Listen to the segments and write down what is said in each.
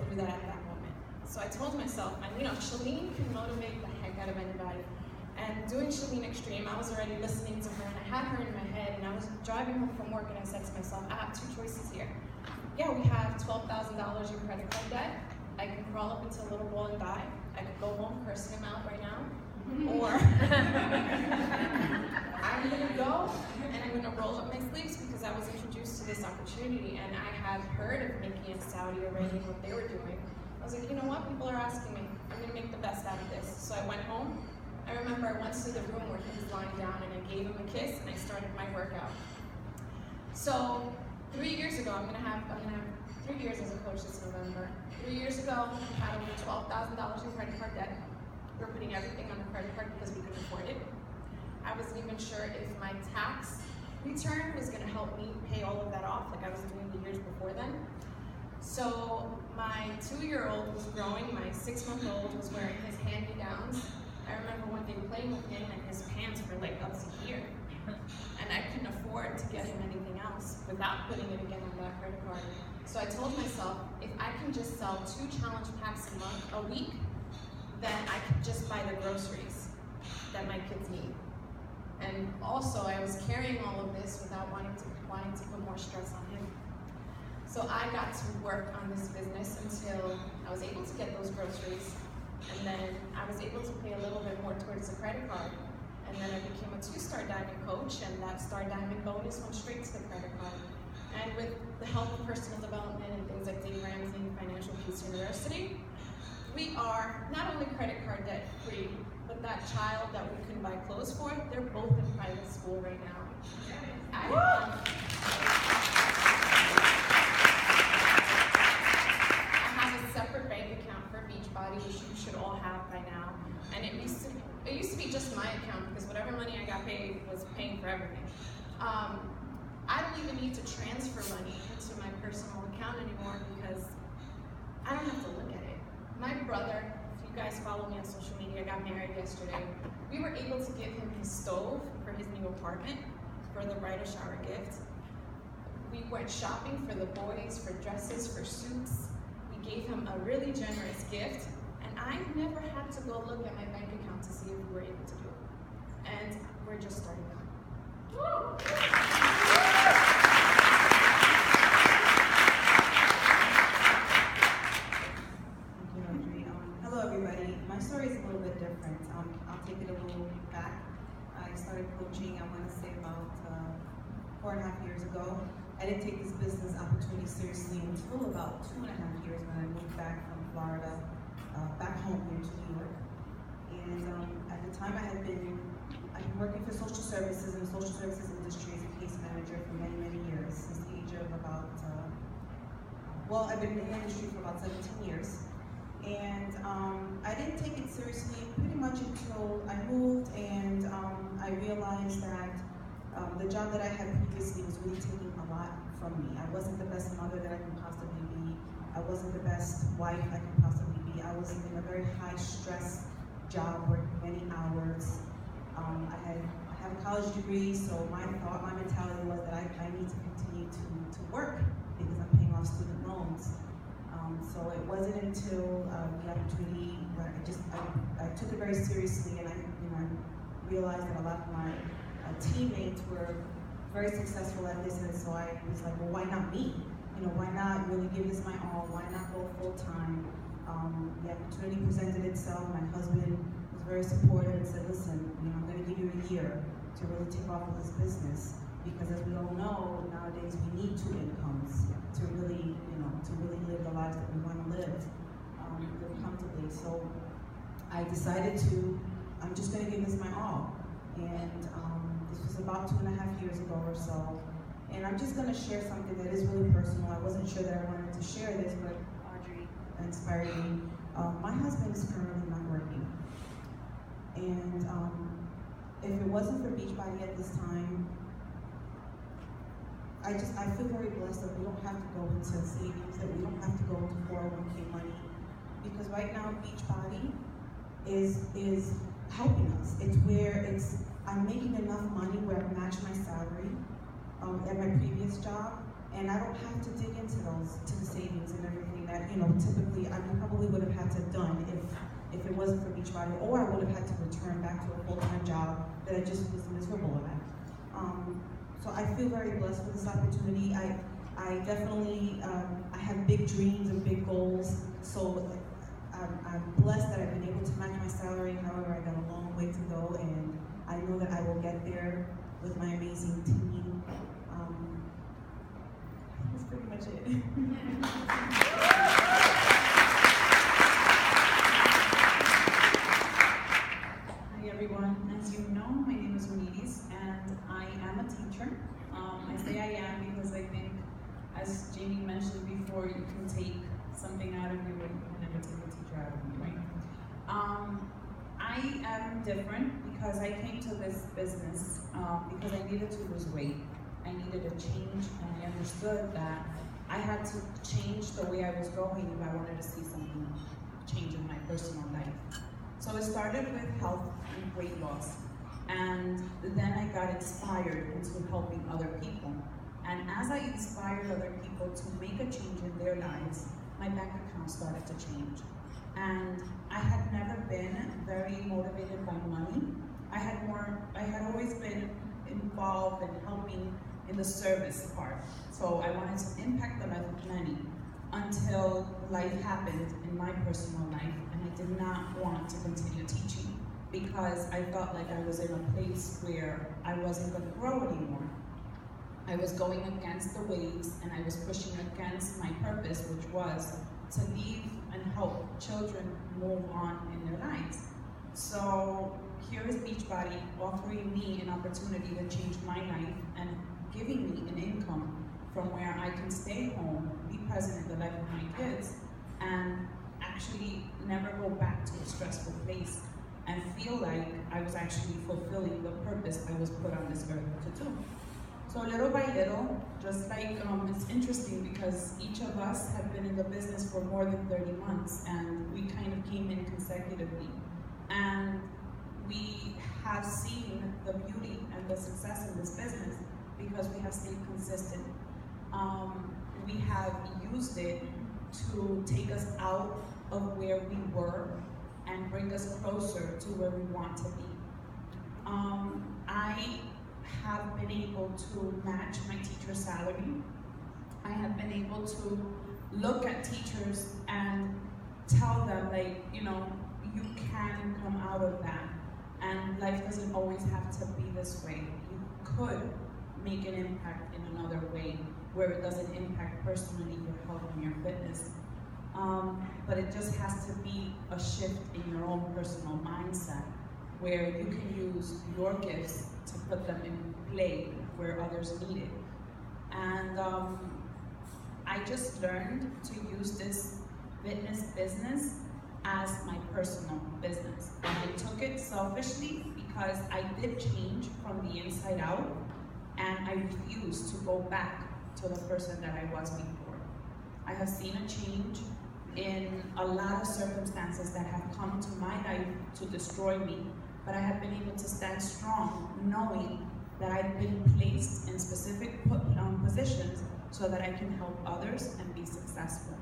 through that at that moment. So I told myself, and Shalene can motivate the heck out of anybody. And doing Shalene Extreme, I was already listening to her, and I had her in my head, and I was driving home from work, and I said to myself, I have two choices here. Yeah, we have $12,000 in credit card debt. I can crawl up into a little ball and die. I could go home, curse him out right now. Or I'm gonna go and I'm gonna roll up my sleeves because I was introduced to this opportunity and I had heard of Mickey and Saudi already and what they were doing. I was like, you know what, people are asking me, I'm gonna make the best out of this. So I went home. I remember I went to the room where he was lying down and I gave him a kiss and I started my workout. So 3 years ago, I'm gonna have 3 years as a coach this November. 3 years ago, I had over $12,000 in credit card debt. We were putting everything on the credit card because we couldn't afford it. I wasn't even sure if my tax return was gonna help me pay all of that off like I was doing the years before then. So my 2-year-old was growing, my 6-month-old was wearing his hand-me-downs. I remember one day playing with him and his pants were like up to here. And I couldn't afford to get him anything else without putting it again on that credit card. So I told myself, if I can just sell 2 challenge packs a week, then I could just buy the groceries that my kids need. And also, I was carrying all of this without wanting to put more stress on him. So I got to work on this business until I was able to get those groceries. And then I was able to pay a little bit more towards the credit card. And then I became a 2-star diamond coach, and that star diamond bonus went straight to the credit card. And with the help of personal development and things like Dave Ramsey and Financial Peace University, we are not only credit card debt free, but that child that we couldn't buy clothes for, they're both in private school right now. I have a separate bank account for Beachbody, which you should all have by now. And it used to be just my account because whatever money I got paid was paying for everything. I don't even need to transfer money into my personal account anymore because I don't have to look at it. My brother, if you guys follow me on social media, got married yesterday. We were able to give him his stove for his new apartment for the bridal shower gift. We went shopping for the boys, for dresses, for suits. We gave him a really generous gift, and I never had to go look at my bank account to see if we were able to do it. And we're just starting out. Hello everybody. My story is a little bit different. I'll take it a little back. I started coaching, I want to say about 4.5 years ago. I didn't take this business opportunity seriously until about 2.5 years when I moved back from Florida, back home here to New York. And at the time I've been working for social services in the social services industry as a case manager for many, many years, since the age of about, I've been in the industry for about 17 years. And I didn't take it seriously pretty much until I moved and I realized that the job that I had previously was really taking a lot from me. I wasn't the best mother that I can possibly be. I wasn't the best wife I can possibly be. I was in a very high stress job, working many hours. I have a college degree, so my mentality was that I need to continue to work because I'm paying off student loans. So it wasn't until the opportunity where I took it very seriously, and I realized that a lot of my teammates were very successful at this, and so I was like, well, why not me? Why not really give this my all? Why not go full time? The opportunity presented itself. My husband was very supportive and said, listen, I'm going to give you a year to really take off with this business, because as we all know, nowadays we need 2 incomes to really, live the lives that we want to live comfortably. So I decided I'm just going to give this my all. And this was about 2.5 years ago or so. And I'm just going to share something that is really personal. I wasn't sure that I wanted to share this, but Audrey inspired me. My husband is currently not working. And if it wasn't for Beachbody at this time, I feel very blessed that we don't have to go into savings, that we don't have to go into 401k money, because right now Beachbody is helping us. It's where I'm making enough money where I match my salary at my previous job, And I don't have to dig into to the savings and everything that, typically I probably would have had to done if it wasn't for Beachbody, or I would have had to return back to a full-time job that I just was miserable at. So I feel very blessed for this opportunity. I definitely, I have big dreams and big goals, so I'm blessed that I've been able to match my salary. However, I got a long way to go, and I know that I will get there with my amazing team. That's pretty much it. Hi everyone, as you know, my name is Unides, and I am a teacher. I say I am because I think, as Jamie mentioned before, you can take something out of you, but you can never take a teacher out of you, right? I am different because I came to this business because I needed to lose weight. I needed a change, and I understood that I had to change the way I was going if I wanted to see something change in my personal life. So it started with health and weight loss, and then I got inspired into helping other people. And as I inspired other people to make a change in their lives, my bank account started to change. And I had never been very motivated by money. I had always been involved in helping in the service part. So I wanted to impact the life of many until life happened in my personal life, and I did not want to continue teaching because I felt like I was in a place where I wasn't going to grow anymore. I was going against the waves, and I was pushing against my purpose, which was to leave and help children move on in their lives. So here is Beachbody offering me an opportunity to change my life and giving me an income from where I can stay home, be present in the life of my kids, and actually never go back to a stressful place and feel like I was actually fulfilling the purpose I was put on this earth to do. So little by little, just like it's interesting because each of us have been in the business for more than 30 months, and we kind of came in consecutively. And we have seen the beauty and the success in this business because we have stayed consistent. We have used it to take us out of where we were and bring us closer to where we want to be. I have been able to match my teacher salary. I have been able to look at teachers and tell them, like, you can come out of that. And life doesn't always have to be this way. You could make an impact in another way where it doesn't impact personally your health and your fitness. But it just has to be a shift in your own personal mindset where you can use your gifts to put them in play where others need it. And I just learned to use this fitness business as my personal business. And I took it selfishly because I did change from the inside out, and I refused to go back to the person that I was before. I have seen a change in a lot of circumstances that have come to my life to destroy me, but I have been able to stand strong knowing that I've been placed in specific positions so that I can help others and be successful.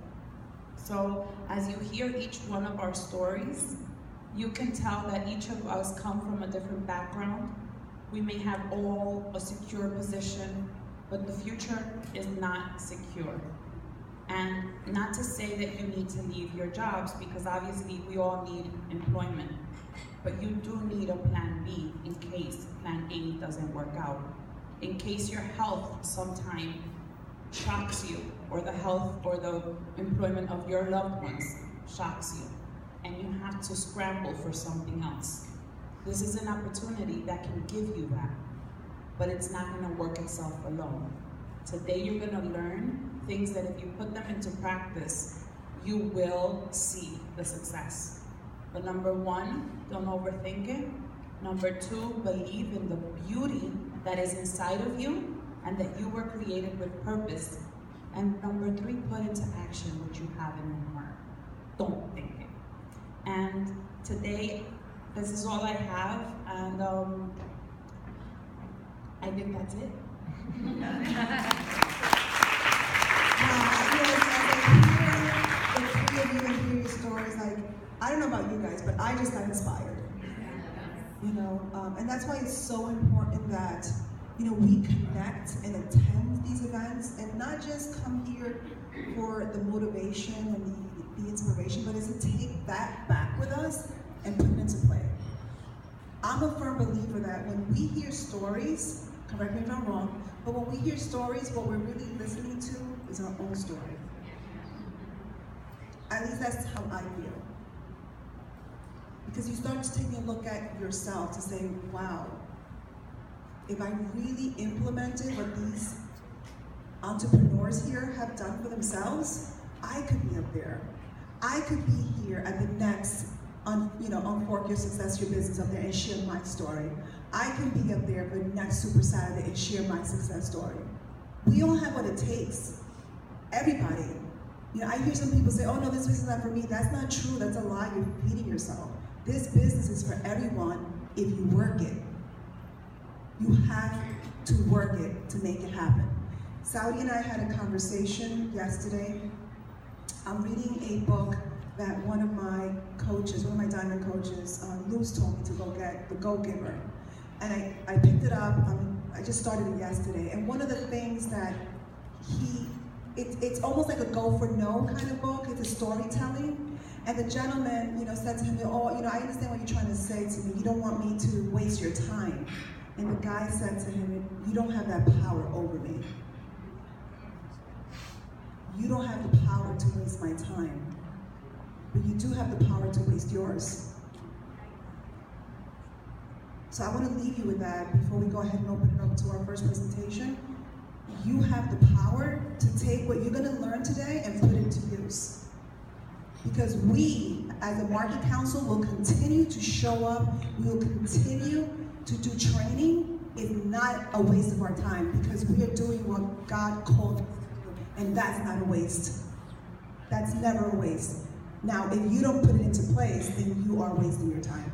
So as you hear each one of our stories, you can tell that each of us come from a different background. We may have all a secure position, but the future is not secure. And not to say that you need to leave your jobs, because obviously we all need employment, but you do need a plan B in case plan A doesn't work out. In case your health sometime shocks you, or the health or the employment of your loved ones shocks you, and you have to scramble for something else. This is an opportunity that can give you that, but it's not gonna work itself alone. Today you're gonna learn things that if you put them into practice, you will see the success. But number one, don't overthink it. Number two, believe in the beauty that is inside of you and that you were created with purpose. And number three, put into action what you have in your heart. Don't think it. And today, this is all I have, and I think that's it. the three of you and hear your stories, like, I don't know about you guys, but I just got inspired. You know, and that's why it's so important that, you know, we connect and attend these events and not just come here for the motivation and the inspiration, but is to take that back with us and put it into play. I'm a firm believer that when we hear stories, correct me if I'm wrong, but when we hear stories, what we're really listening to is our own story. At least that's how I feel. Because you start to take a look at yourself to say, wow, if I really implemented what these entrepreneurs here have done for themselves, I could be up there. I could be here at the next, Uncork Your Success, Your Business up there and share my story. I can be up there for the next Super Saturday and share my success story. We all have what it takes. Everybody. You know, I hear some people say, oh no, this business is not for me. That's not true, that's a lie, you're feeding yourself. This business is for everyone if you work it. You have to work it to make it happen. Saudi and I had a conversation yesterday. I'm reading a book that one of my coaches, one of my diamond coaches, Luz told me to go get, The Go-Giver. And I picked it up, I just started it yesterday. And one of the things that it's almost like a go for no kind of book, it's a storytelling. And the gentleman, said to him, oh, I understand what you're trying to say to me. You don't want me to waste your time. And the guy said to him, you don't have that power over me. You don't have the power to waste my time, but you do have the power to waste yours. So I want to leave you with that before we go ahead and open it up to our first presentation. You have the power to take what you're going to learn today and put it to use. Because we, as a market council, will continue to show up, we will continue to do training. It's not a waste of our time because we are doing what God called us to do, and that's not a waste. That's never a waste. Now, if you don't put it into place, then you are wasting your time.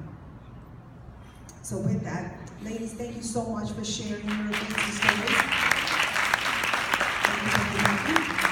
So with that, ladies, thank you so much for sharing your amazing stories. Thank you.